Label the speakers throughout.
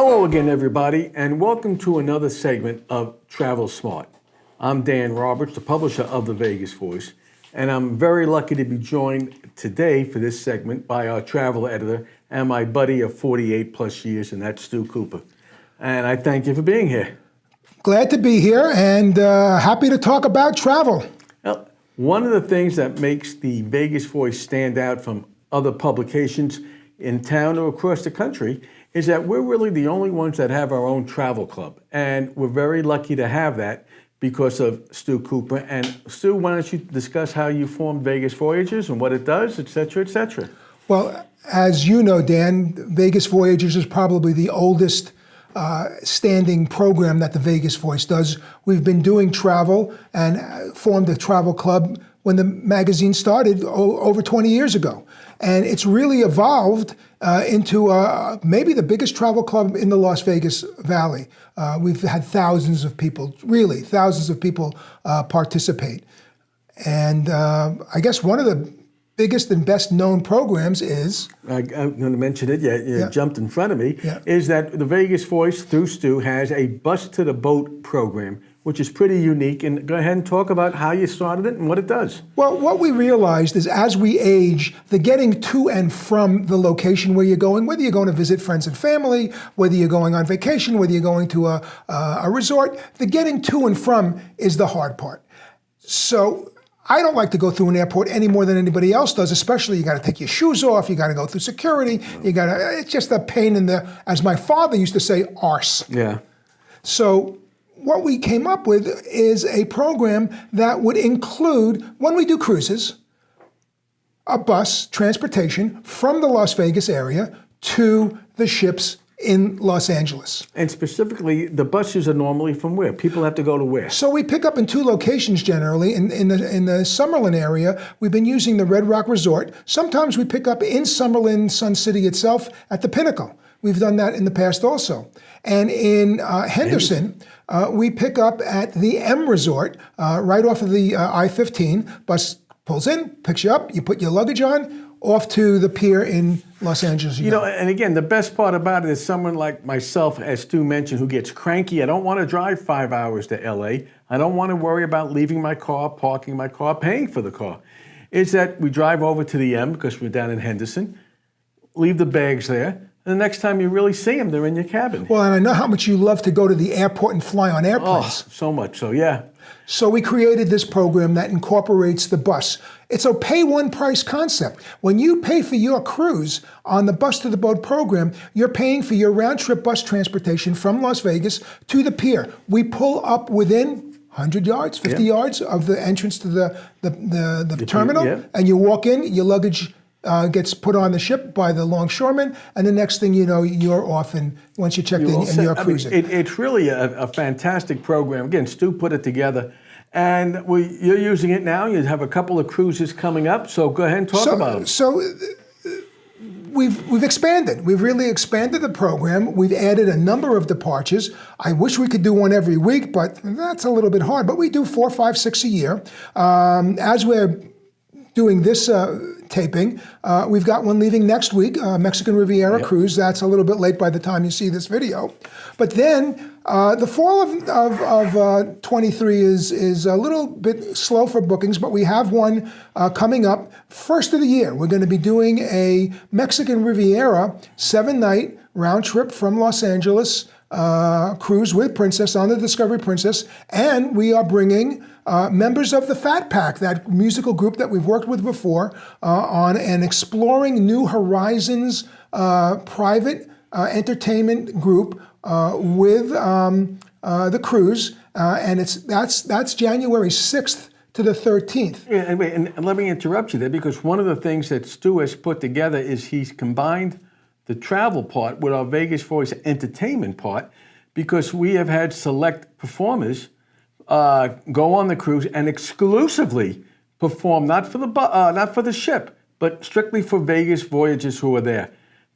Speaker 1: Hello again, everybody, and welcome to another segment of Travel Smart. I'm Dan Roberts, the publisher of the Vegas Voice, and I'm very lucky to be joined today for this segment by our travel editor and my buddy of 48 plus years, and that's Stu Cooper. And I thank you for being here.
Speaker 2: Glad to be here and happy to talk about travel.
Speaker 1: Well, one of the things that makes the Vegas Voice stand out from other publications in town or across the country is that we're really the only ones that have our own travel club. And we're very lucky to have that because of Stu Cooper. And Stu, why don't you discuss how you formed Vegas Voyagers and what it does, et cetera, et cetera.
Speaker 2: Well, as you know, Dan, Vegas Voyagers is probably the oldest standing program that the Vegas Voice does. We've been doing travel and formed a travel club when the magazine started over 20 years ago. And it's really evolved into maybe the biggest travel club in the Las Vegas Valley. We've had thousands of people participate. And I guess one of the biggest and best known programs is...
Speaker 1: I'm going to mention it, you jumped in front of me,
Speaker 2: Yeah.
Speaker 1: is that the Vegas Voice, through Stu, has a Bus to the Boat program, which is pretty unique. And go ahead and talk about how you started it and what it does.
Speaker 2: Well, what we realized is as we age, the getting to and from the location where you're going, whether you're going to visit friends and family, whether you're going on vacation, whether you're going to a resort, the getting to and from is the hard part. So I don't like to go through an airport any more than anybody else does, especially you got to take your shoes off, you got to go through security, it's just a pain in the, as my father used to say, arse.
Speaker 1: Yeah.
Speaker 2: So what we came up with is a program that would include, when we do cruises, a bus transportation from the Las Vegas area to the ships in Los Angeles.
Speaker 1: And specifically, the buses are normally from where? People have to go to where?
Speaker 2: So we pick up in two locations generally. In the Summerlin area, we've been using the Red Rock Resort. Sometimes we pick up in Summerlin, Sun City itself, at the Pinnacle. We've done that in the past also. And in Henderson, we pick up at the M Resort, right off of the I-15. Bus pulls in, picks you up, you put your luggage on, off to the pier in Los Angeles.
Speaker 1: You know, and again, the best part about it is someone like myself, as Stu mentioned, who gets cranky. I don't want to drive 5 hours to LA. I don't want to worry about leaving my car, parking my car, paying for the car. Is that we drive over to the M because we're down in Henderson, leave the bags there, and the next time you really see them, they're in your cabin.
Speaker 2: Well, and I know how much you love to go to the airport and fly on airplanes.
Speaker 1: Oh, so much so, yeah.
Speaker 2: So we created this program that incorporates the bus. It's a pay one price concept. When you pay for your cruise on the Bus to the Boat program, you're paying for your round trip bus transportation from Las Vegas to the pier. We pull up within 100 yards, 50 yards of the entrance to the terminal, and you walk in, your luggage gets put on the ship by the longshoreman, and the next thing you know, you're off, and once you checked in, and you're cruising.
Speaker 1: It's really a fantastic program. Again, Stu put it together, and you're using it now. You have a couple of cruises coming up, so go ahead and talk about them.
Speaker 2: So we've expanded. We've really expanded the program. We've added a number of departures. I wish we could do one every week, but that's a little bit hard. But we do 4, 5, 6 a year. As we're doing this taping, we've got one leaving next week, Mexican Riviera cruise. That's a little bit late by the time you see this video. But then the fall of 23 is a little bit slow for bookings, but we have one coming up. First of the year, we're going to be doing a Mexican Riviera 7-night round trip from Los Angeles cruise with Princess on the Discovery Princess, and we are bringing members of the Fat Pack, that musical group that we've worked with before, on an Exploring New Horizons private entertainment group with the cruise, and that's January 6th to the 13th.
Speaker 1: Yeah, and let me interrupt you there, because one of the things that Stu has put together is he's combined the travel part with our Vegas Voice entertainment part, because we have had select performers go on the cruise and exclusively perform, not for the ship, but strictly for Vegas Voyagers who are there.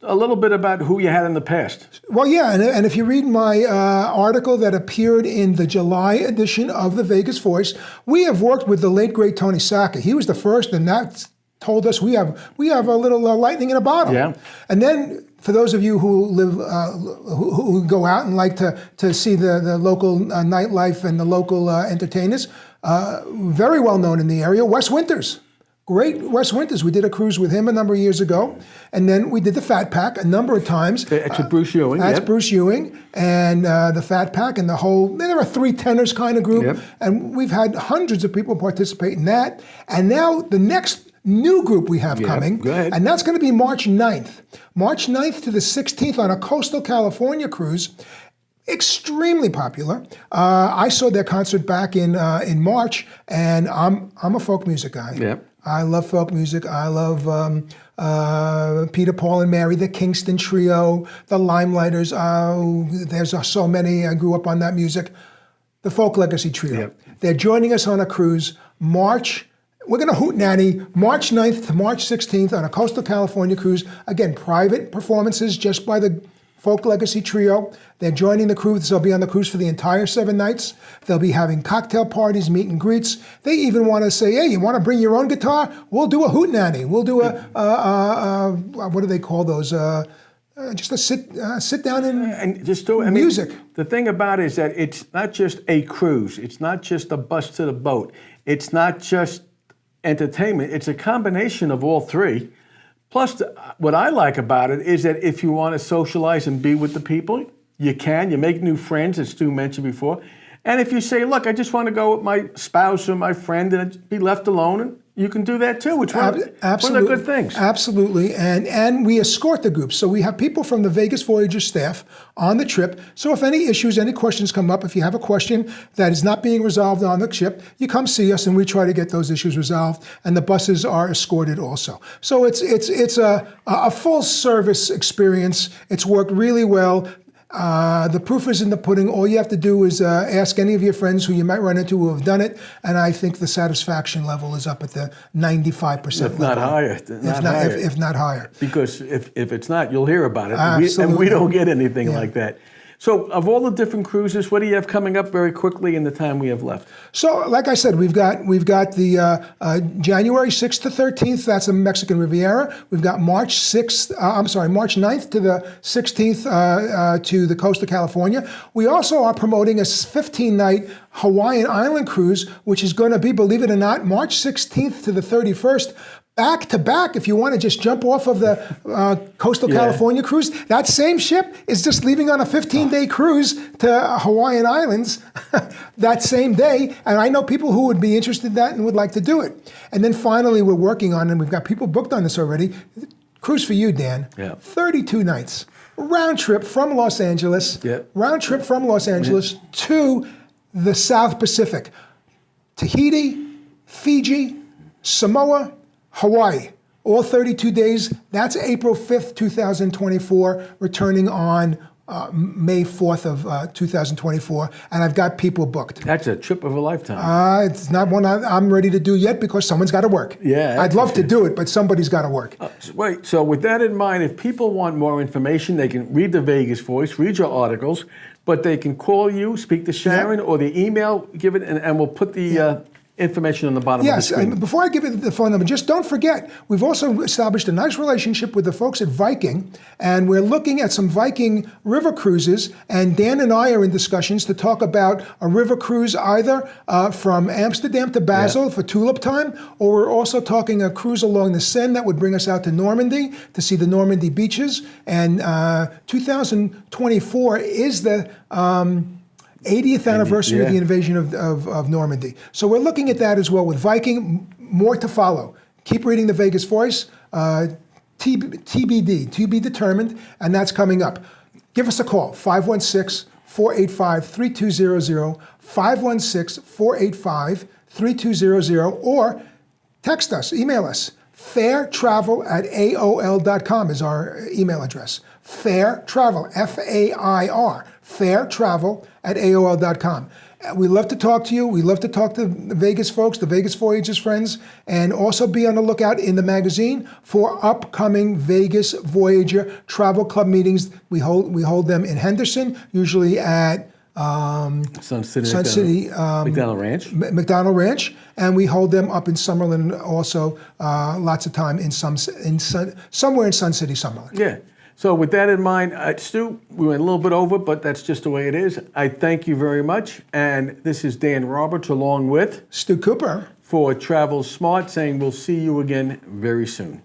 Speaker 1: A little bit about who you had in the past.
Speaker 2: Well, yeah, and if you read my article that appeared in the July edition of the Vegas Voice, we have worked with the late, great Tony Sacca. He was the first, and that told us we have a little lightning in a bottle.
Speaker 1: Yeah.
Speaker 2: And then for those of you who live, who go out and like to see the local nightlife and the local entertainers, very well known in the area, Wes Winters. Great Wes Winters. We did a cruise with him a number of years ago. And then we did the Fat Pack a number of times.
Speaker 1: That's with Bruce Ewing.
Speaker 2: That's Bruce Ewing. And the Fat Pack and the whole, there are 3 tenors kind of group.
Speaker 1: Yep.
Speaker 2: And we've had hundreds of people participate in that. And now the next new group we have coming,
Speaker 1: go ahead.
Speaker 2: and that's going to be March 9th. March 9th to the 16th on a coastal California cruise. Extremely popular. I saw their concert back in March, and I'm a folk music guy.
Speaker 1: Yep.
Speaker 2: I love folk music. I love Peter, Paul, and Mary, the Kingston Trio, the Limelighters. There's so many. I grew up on that music. The Folk Legacy Trio.
Speaker 1: Yep.
Speaker 2: They're joining us on a cruise we're going to hoot nanny March 9th to March 16th on a coastal California cruise. Again, private performances just by the Folk Legacy Trio. They're joining the cruise. They'll be on the cruise for the entire 7 nights. They'll be having cocktail parties, meet and greets. They even want to say, hey, you want to bring your own guitar? We'll do a hootenanny. We'll do what do they call those? Just a sit down and
Speaker 1: just do
Speaker 2: music.
Speaker 1: The thing about it is that it's not just a cruise. It's not just a bus to the boat. It's not just entertainment. It's a combination of all 3. Plus, what I like about it is that if you want to socialize and be with the people, you can. You make new friends, as Stu mentioned before. And if you say, look, I just want to go with my spouse or my friend and be left alone, and you can do that too, which is one of the good things.
Speaker 2: Absolutely. And we escort the group. So we have people from the Vegas Voyagers staff on the trip. So if any issues, any questions come up, if you have a question that is not being resolved on the ship, you come see us and we try to get those issues resolved. And the buses are escorted also. So it's a full service experience. It's worked really well. The proof is in the pudding. All you have to do is ask any of your friends who you might run into who have done it, and I think the satisfaction level is up at the 95% level.
Speaker 1: If not higher.
Speaker 2: If not higher.
Speaker 1: Because if it's not, you'll hear about it.
Speaker 2: Absolutely.
Speaker 1: And we don't get anything like that. So of all the different cruises, what do you have coming up very quickly in the time we have left?
Speaker 2: So like I said, we've got the January 6th to 13th, that's the Mexican Riviera. We've got March 9th to the 16th to the coast of California. We also are promoting a 15-night Hawaiian Island cruise, which is going to be, believe it or not, March 16th to the 31st. Back to back, if you want to just jump off of the coastal California cruise, that same ship is just leaving on a 15-day cruise to Hawaiian Islands that same day. And I know people who would be interested in that and would like to do it. And then finally, we're working on, and we've got people booked on this already, cruise for you, Dan. Yeah. 32 nights, round trip from Los Angeles, to the South Pacific, Tahiti, Fiji, Samoa, Hawaii, all 32 days. That's April 5th, 2024, returning on May 4th of 2024, and I've got people booked.
Speaker 1: That's a trip of a lifetime.
Speaker 2: It's not one I'm ready to do yet because someone's got to work.
Speaker 1: Yeah,
Speaker 2: I'd love to do it, but somebody's got to work.
Speaker 1: Wait, so with that in mind, if people want more information, they can read the Vegas Voice, read your articles, but they can call you, speak to Sharon, or the email, give it, and we'll put the information on the bottom of the screen.
Speaker 2: Yes, before I give you the phone number, just don't forget, we've also established a nice relationship with the folks at Viking, and we're looking at some Viking river cruises, and Dan and I are in discussions to talk about a river cruise either from Amsterdam to Basel for tulip time, or we're also talking a cruise along the Seine that would bring us out to Normandy to see the Normandy beaches, and 2024 is the 80th anniversary of the invasion of Normandy. So we're looking at that as well with Viking. More to follow. Keep reading the Vegas Voice. TBD, to be determined, and that's coming up. Give us a call, 516-485-3200, 516-485-3200, or text us, email us. fairtravel@aol.com is our email address. Fairtravel, F-A-I-R, fairtravel@aol.com. We love to talk to you. We love to talk to the Vegas folks, the Vegas Voyagers friends, and also be on the lookout in the magazine for upcoming Vegas Voyager Travel Club meetings. We hold them in Henderson, usually at
Speaker 1: Sun City, McDonald Ranch,
Speaker 2: and we hold them up in Summerlin also. Lots of time in somewhere in Sun City, Summerlin.
Speaker 1: Yeah. So with that in mind, Stu, we went a little bit over, but that's just the way it is. I thank you very much. And this is Dan Roberts along with
Speaker 2: Stu Cooper.
Speaker 1: for Travel Smart saying we'll see you again very soon.